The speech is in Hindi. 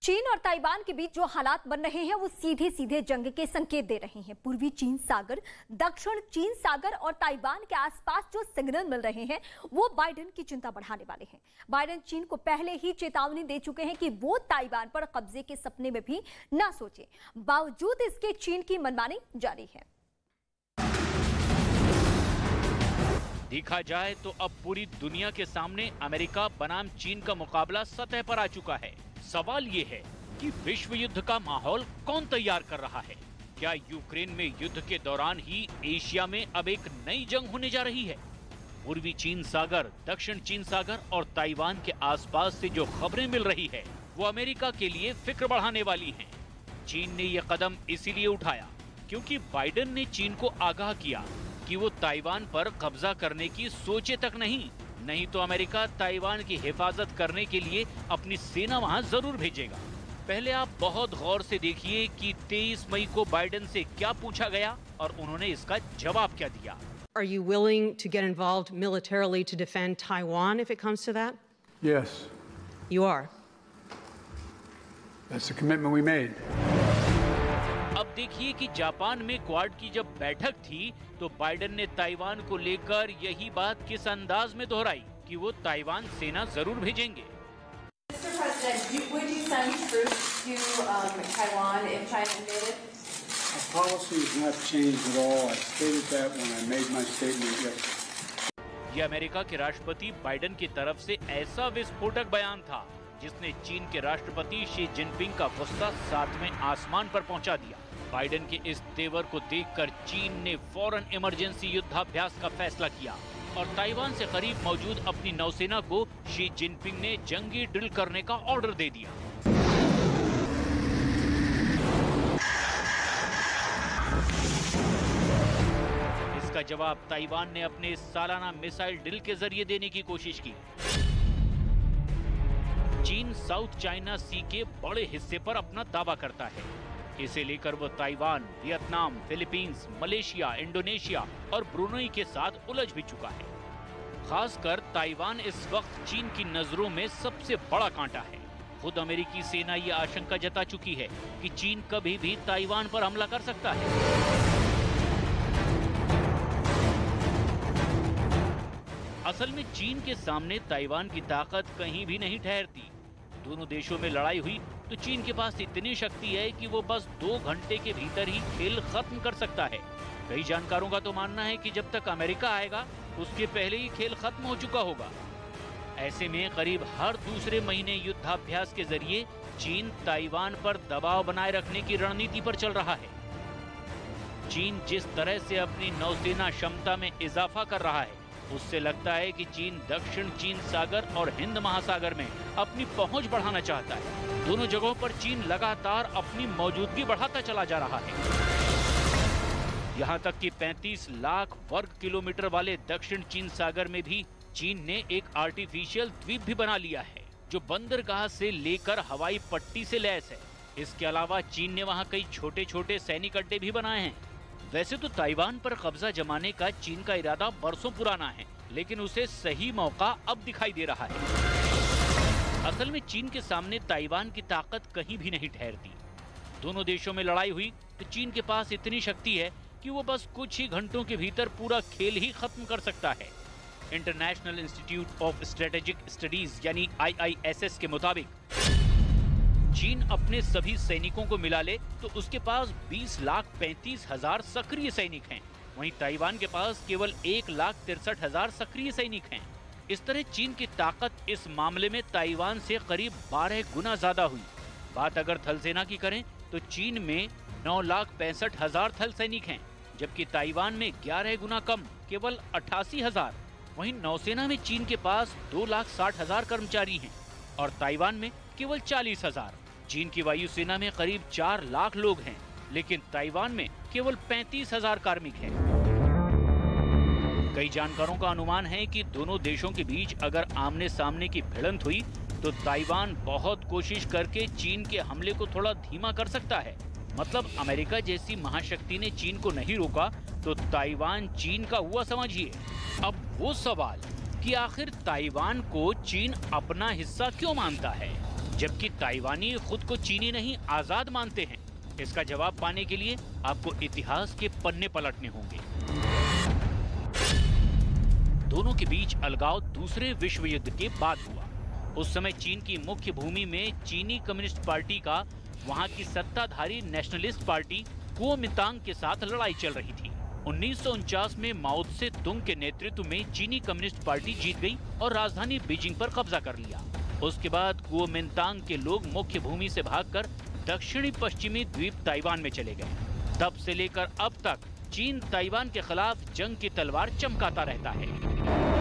चीन और ताइवान के बीच जो हालात बन रहे हैं वो सीधे सीधे जंग के संकेत दे रहे हैं। पूर्वी चीन सागर, दक्षिण चीन सागर और ताइवान के आसपास जो सिग्नल मिल रहे हैं वो बाइडेन की चिंता बढ़ाने वाले हैं। बाइडेन चीन को पहले ही चेतावनी दे चुके हैं कि वो ताइवान पर कब्जे के सपने में भी ना सोचे। बावजूद इसके चीन की मनमानी जारी है। देखा जाए तो अब पूरी दुनिया के सामने अमेरिका बनाम चीन का मुकाबला सतह पर आ चुका है। सवाल ये है कि विश्व युद्ध का माहौल कौन तैयार कर रहा है? क्या यूक्रेन में युद्ध के दौरान ही एशिया में अब एक नई जंग होने जा रही है? पूर्वी चीन सागर, दक्षिण चीन सागर और ताइवान के आसपास से जो खबरें मिल रही है वो अमेरिका के लिए फिक्र बढ़ाने वाली हैं। चीन ने ये कदम इसीलिए उठाया क्योंकि बाइडेन ने चीन को आगाह किया कि वो ताइवान पर कब्जा करने की सोचे तक नहीं तो अमेरिका ताइवान की हिफाजत करने के लिए अपनी सेना वहां जरूर भेजेगा। पहले आप बहुत गौर से देखिए कि 23 मई को बाइडेन से क्या पूछा गया और उन्होंने इसका जवाब क्या दिया। Are you willing to get involved militarily to defend Taiwan if it comes to that? Yes. You are. That's the commitment we made. अब देखिए कि जापान में क्वाड की जब बैठक थी तो बाइडेन ने ताइवान को लेकर यही बात किस अंदाज में दोहराई कि वो ताइवान सेना जरूर भेजेंगे। Mr. President, would you send troops to Taiwan if China invaded? Our policy has not changed at all. I stated that when I made my statement yesterday. ये अमेरिका के राष्ट्रपति बाइडेन की तरफ से ऐसा विस्फोटक बयान था जिसने चीन के राष्ट्रपति शी जिनपिंग का गुस्सा 7वें आसमान पर पहुंचा दिया। बाइडेन के इस तेवर को देखकर चीन ने फौरन इमरजेंसी युद्धाभ्यास का फैसला किया और ताइवान से करीब मौजूद अपनी नौसेना को शी जिनपिंग ने जंगी ड्रिल करने का ऑर्डर दे दिया। इसका जवाब ताइवान ने अपने सालाना मिसाइल ड्रिल के जरिए देने की कोशिश की। चीन साउथ चाइना सी के बड़े हिस्से पर अपना दावा करता है। इसे लेकर वो Taiwan, Vietnam, Philippines, Malaysia, Indonesia और ब्रुनेई के साथ उलझ भी चुका है। खासकर ताइवान इस वक्त चीन की नजरों में सबसे बड़ा कांटा है। खुद अमेरिकी सेना ये आशंका जता चुकी है कि चीन कभी भी ताइवान पर हमला कर सकता है। असल में चीन के सामने ताइवान की ताकत कहीं भी नहीं ठहरती। दोनों देशों में लड़ाई हुई तो चीन के पास इतनी शक्ति है कि वो बस 2 घंटे के भीतर ही खेल खत्म कर सकता है। कई जानकारों का तो मानना है कि जब तक अमेरिका आएगा उसके पहले ही खेल खत्म हो चुका होगा। ऐसे में करीब हर दूसरे महीने युद्धाभ्यास के जरिए चीन ताइवान पर दबाव बनाए रखने की रणनीति पर चल रहा है। चीन जिस तरह से अपनी नौसेना क्षमता में इजाफा कर रहा है उससे लगता है कि चीन दक्षिण चीन सागर और हिंद महासागर में अपनी पहुंच बढ़ाना चाहता है। दोनों जगहों पर चीन लगातार अपनी मौजूदगी बढ़ाता चला जा रहा है। यहां तक कि 35 लाख वर्ग किलोमीटर वाले दक्षिण चीन सागर में भी चीन ने एक आर्टिफिशियल द्वीप भी बना लिया है जो बंदरगाह से लेकर हवाई पट्टी से लैस है। इसके अलावा चीन ने वहां कई छोटे छोटे सैनिक अड्डे भी बनाए हैं। वैसे तो ताइवान पर कब्जा जमाने का चीन का इरादा बरसों पुराना है, लेकिन उसे सही मौका अब दिखाई दे रहा है। असल में चीन के सामने ताइवान की ताकत कहीं भी नहीं ठहरती। दोनों देशों में लड़ाई हुई तो चीन के पास इतनी शक्ति है कि वो बस कुछ ही घंटों के भीतर पूरा खेल ही खत्म कर सकता है। International institute of strategic studies यानी IISS के मुताबिक चीन अपने सभी सैनिकों को मिला ले तो उसके पास 20,35,000 सक्रिय सैनिक हैं। वहीं ताइवान के पास केवल 1,63,000 सक्रिय सैनिक हैं। इस तरह चीन की ताकत इस मामले में ताइवान से करीब 12 गुना ज्यादा हुई। बात अगर थल सेना की करें तो चीन में 9,65,000 थल सैनिक हैं, जबकि ताइवान में 11 गुना कम, केवल 88,000। वहीं नौसेना में चीन के पास 2,60,000 कर्मचारी हैं और ताइवान में केवल 40,000। चीन की वायुसेना में करीब 4 लाख लोग हैं, लेकिन ताइवान में केवल 35,000 कार्मिक हैं। कई जानकारों का अनुमान है कि दोनों देशों के बीच अगर आमने सामने की भिड़ंत हुई तो ताइवान बहुत कोशिश करके चीन के हमले को थोड़ा धीमा कर सकता है। मतलब अमेरिका जैसी महाशक्ति ने चीन को नहीं रोका तो ताइवान चीन का हुआ समझिए। अब वो सवाल कि आखिर ताइवान को चीन अपना हिस्सा क्यों मानता है? जबकि ताइवानी खुद को चीनी नहीं आजाद मानते हैं। इसका जवाब पाने के लिए आपको इतिहास के पन्ने पलटने होंगे। दोनों के बीच अलगाव दूसरे विश्व युद्ध के बाद हुआ। उस समय चीन की मुख्य भूमि में चीनी कम्युनिस्ट पार्टी का वहां की सत्ताधारी नेशनलिस्ट पार्टी कुओमिंतांग के साथ लड़ाई चल रही थी। 1949 में माओ त्से तुंग के नेतृत्व में चीनी कम्युनिस्ट पार्टी जीत गई और राजधानी बीजिंग पर कब्जा कर लिया। उसके बाद कुओमिंतांग के लोग मुख्य भूमि से भागकर दक्षिणी पश्चिमी द्वीप ताइवान में चले गए। तब से लेकर अब तक चीन ताइवान के खिलाफ जंग की तलवार चमकाता रहता है।